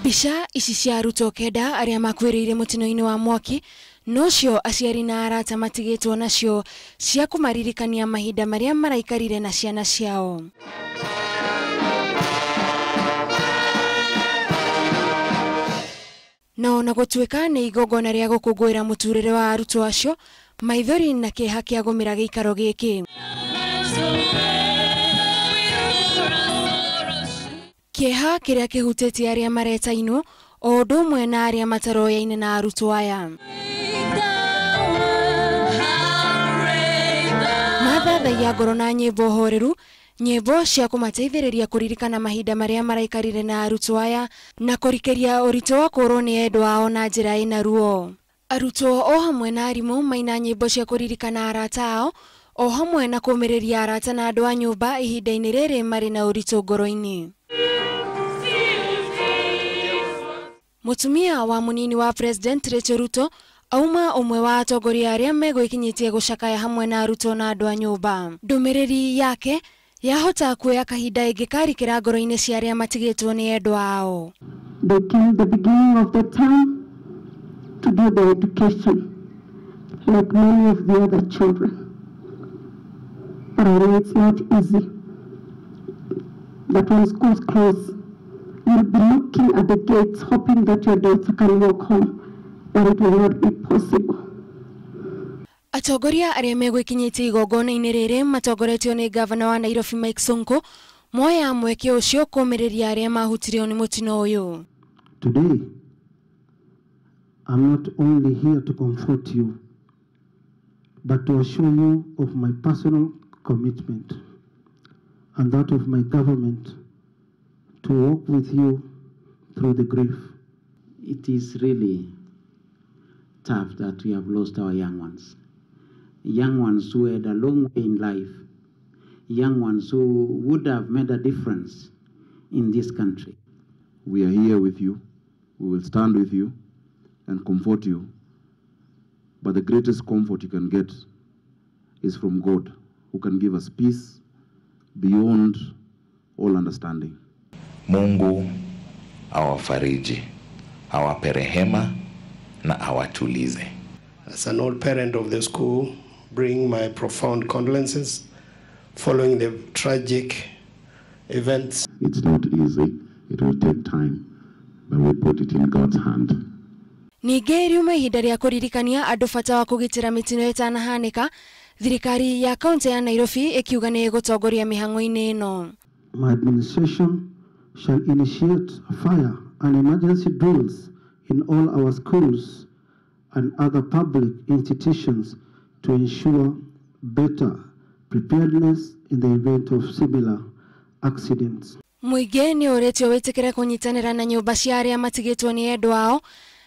Bisha ici cia arutwo kenda aria makwiriire mutino-ini wa mwaki nocio aciari na arata matigitwo nacio cia kumaririkania mahinda maria maraikarire na ciana ciao. Na gũtuĩka nĩ igongona rĩa gũkũngũĩra mũtũrĩre wa arutwo acio, maithori na kĩeha kĩagũmĩra gĩikaro gĩkĩ. Kĩeha kĩrĩa kĩhutĩtie arĩa maretainwo o ũndũ ũmwe na arĩa mataroyaine na arutwo aya. Mathathagia ngoro na nyĩmbo horeru, nyĩmbo cia kũmateithĩrĩria kũririkana mahinda marĩa maraikarire na arutwo aya na kũrikeria ũritũ wa kũrwo nĩ endwa ao na njĩra ĩna ruo. Arutwo o hamwe na arimũ maina nyĩmbo cia kũririkana arata ao, o hamwe na kũmĩrĩria arata na andũ a nyũmba ihinda-inĩ rĩrĩ marĩ na ũritũ ngoro-inĩ. Mutumia wa munini wa President Rachel Ruto auma umwe wa atongoria arĩa megwĩkinyĩtie gũcakaya hamwe na arutwo na andũ a nyũmba. Ndũmĩrĩri yake yahota kuoya kahinda ĩngĩkarikĩra ngoro-inĩ cia arĩa matigĩtwo nĩ endwa ao. They came the beginning of the term to do their education like many of the other children. But I know it's not easy. That when schools close, you'll be looking at the gates hoping that your daughter can walk home, but it will not be possible. Atongoria arĩa megwĩkinyĩtie igongona-inĩ rĩrĩ matongoretio nĩ gavana wa Nairobi Mike Sonko moya mweke ũcio kũmĩrĩria arĩa mahutirio nĩ mũtino ũyũ. Today, I'm not only here to comfort you, but to assure you of my personal commitment and that of my government to walk with you through the grief. It is really tough that we have lost our young ones who had a long way in life, young ones who would have made a difference in this country. We are here with you. We will stand with you and comfort you. But the greatest comfort you can get is from God, who can give us peace beyond all understanding. Mungu awafariji, awape rehema na awatulize. As an old parent of the school, bring my profound condolences following the tragic events. It's not easy. It will take time, but we put it in God's hand. Ningĩ riuma ihinda rĩa kũririkania andũ bata wa kũgitĩra mĩtino ĩtanahanĩka, thirikari ya kaunti ya Nairobi ĩkiuga nĩ ĩgũtongoria mĩhang'o-inĩ ĩno. My administration shall initiate fire and emergency drills in all our schools and other public institutions to ensure better preparedness in the event of similar accidents. Mũingĩ nĩ ũretio wĩtĩkĩre kũnyitanĩra na nyũmba cia arĩa matigĩtwo nĩ endwa ao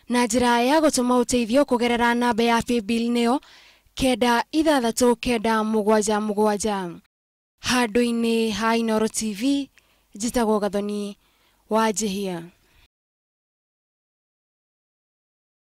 na njĩra ya gũtũma ũteithio kũgerera namba ya paybill nĩyo 969777. Handũ-inĩ ha Inooro TV, njĩtagwo Gathoni wa Jehia.